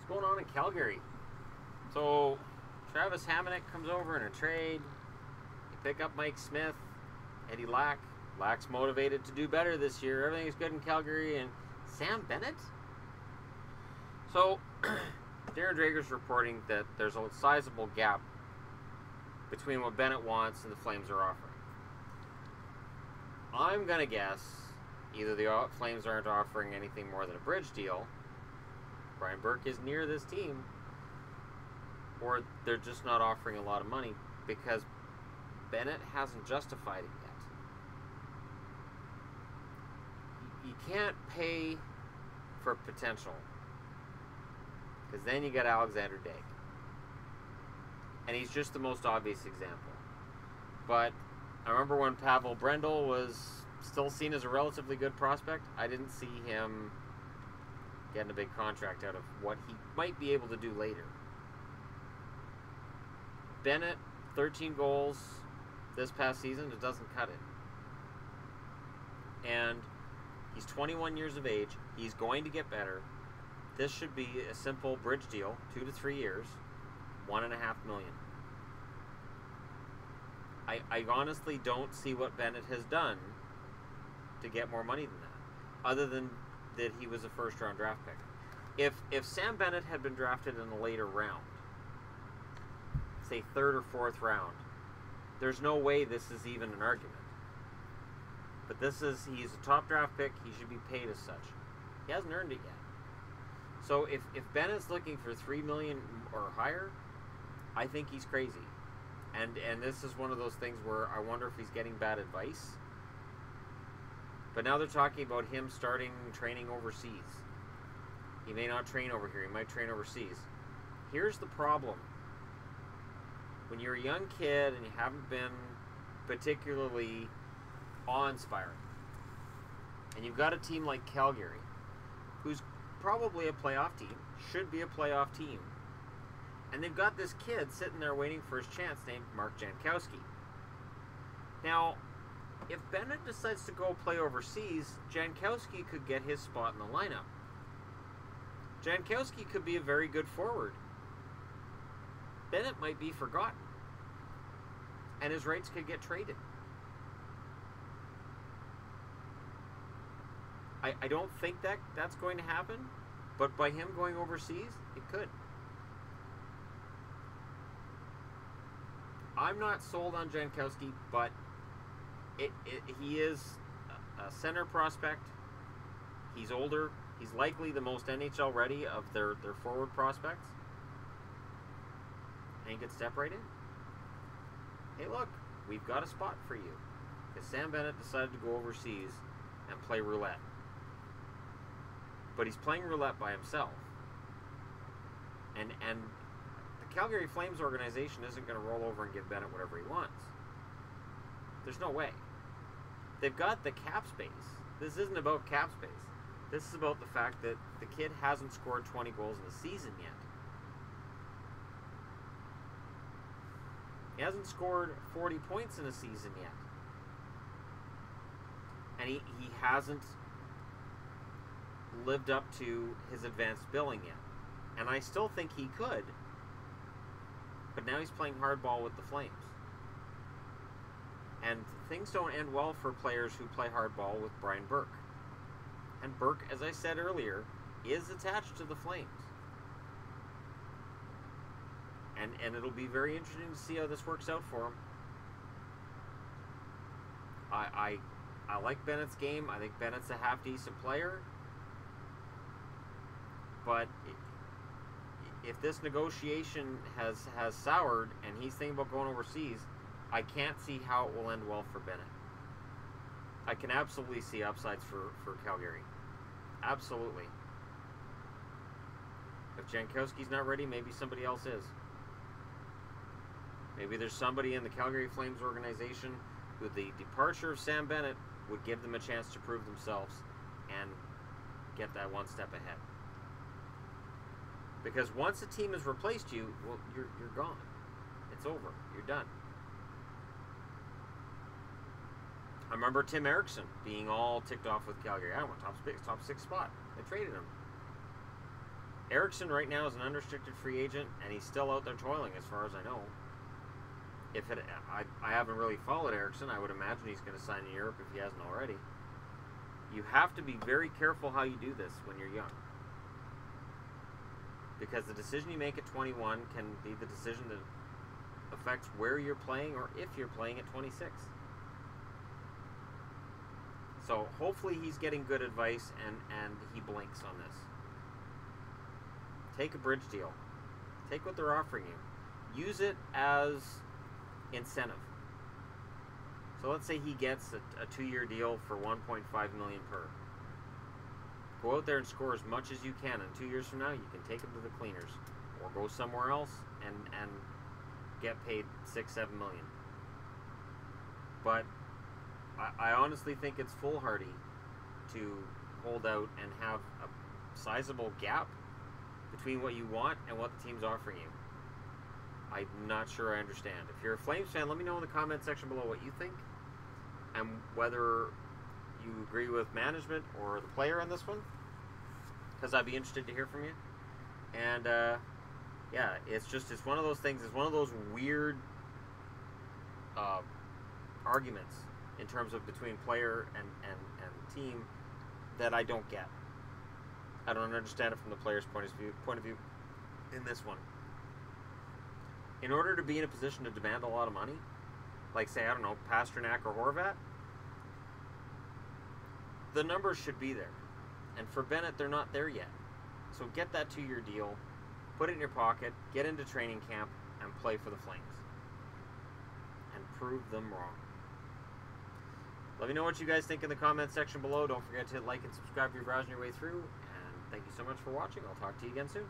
going on in Calgary? So, Travis Hamonic comes over in a trade. You pick up Mike Smith, Eddie Lack. Lack's motivated to do better this year. Everything's good in Calgary. And Sam Bennett? So, Darren Drager's reporting that there's a sizable gap between what Bennett wants and the Flames are offering. I'm going to guess either the Flames aren't offering anything more than a bridge deal, Brian Burke is near this team, or they're just not offering a lot of money because Bennett hasn't justified it yet. You can't pay for potential because then you got Alexander Daigle. And he's just the most obvious example. But I remember when Pavel Brendel was still seen as a relatively good prospect, I didn't see him getting a big contract out of what he might be able to do later. Bennett, 13 goals this past season, it doesn't cut it. And he's 21 years of age. He's going to get better. This should be a simple bridge deal, 2 to 3 years, $1.5 million. I honestly don't see what Bennett has done to get more money than that, other than that he was a first-round draft pick. If Sam Bennett had been drafted in a later round, say third or fourth round, there's no way this is even an argument. But he's a top draft pick. He should be paid as such. He hasn't earned it yet. So if Bennett's looking for $3 million or higher, I think he's crazy. And this is one of those things where I wonder if he's getting bad advice. But now they're talking about him starting training overseas. He may not train over here. He might train overseas. Here's the problem. When you're a young kid and you haven't been particularly awe-inspiring, and you've got a team like Calgary, who's probably a playoff team, should be a playoff team, and they've got this kid sitting there waiting for his chance named Mark Jankowski. Now, if Bennett decides to go play overseas, Jankowski could get his spot in the lineup. Jankowski could be a very good forward. Bennett might be forgotten, and his rights could get traded. I don't think that's going to happen, but by him going overseas, it could. I'm not sold on Jankowski, but he is a center prospect. He's older. He's likely the most NHL ready of their forward prospects. And he could step right in. Hey, look, we've got a spot for you. Because Sam Bennett decided to go overseas and play roulette. But he's playing roulette by himself. And the Calgary Flames organization isn't going to roll over and give Bennett whatever he wants. There's no way. They've got the cap space. This isn't about cap space. This is about the fact that the kid hasn't scored 20 goals in the season yet. He hasn't scored 40 points in a season yet. And he hasn't lived up to his advanced billing yet. And I still think he could. But now he's playing hardball with the Flames. And things don't end well for players who play hardball with Brian Burke. And Burke, as I said earlier, is attached to the Flames. And it'll be very interesting to see how this works out for him. I like Bennett's game. I think Bennett's a half-decent player. But if this negotiation has soured and he's thinking about going overseas, I can't see how it will end well for Bennett. I can absolutely see upsides for Calgary. Absolutely. If Jankowski's not ready, maybe somebody else is. Maybe there's somebody in the Calgary Flames organization who the departure of Sam Bennett would give them a chance to prove themselves and get that one step ahead. Because once a team has replaced you, well, you're gone. It's over. You're done. I remember Tim Erickson being all ticked off with Calgary. I want top six spot. They traded him. Eriksson right now is an unrestricted free agent, and he's still out there toiling, as far as I know. I haven't really followed Eriksson. I would imagine he's going to sign in Europe if he hasn't already. You have to be very careful how you do this when you're young, because the decision you make at 21 can be the decision that affects where you're playing or if you're playing at 26. So hopefully he's getting good advice and he blinks on this. Take a bridge deal. Take what they're offering you. Use it as incentive. So let's say he gets a 2-year deal for $1.5 million per. Go out there and score as much as you can, and 2 years from now you can take him to the cleaners, or go somewhere else and get paid $6-7 million. But I honestly think it's foolhardy to hold out and have a sizable gap between what you want and what the team's offering you. I'm not sure I understand. If you're a Flames fan, let me know in the comment section below what you think and whether you agree with management or the player on this one, because I'd be interested to hear from you. And yeah, it's one of those things. It's one of those weird arguments in terms of between player and team that I don't get. I don't understand it from the player's point of view in this one. In order to be in a position to demand a lot of money, like say, I don't know, Pasternak or Horvat, the numbers should be there. And for Bennett, they're not there yet. So get that 2-year deal, put it in your pocket, get into training camp, and play for the Flames. And prove them wrong. Let me know what you guys think in the comment section below. Don't forget to hit like and subscribe if you're browsing your way through. And thank you so much for watching. I'll talk to you again soon.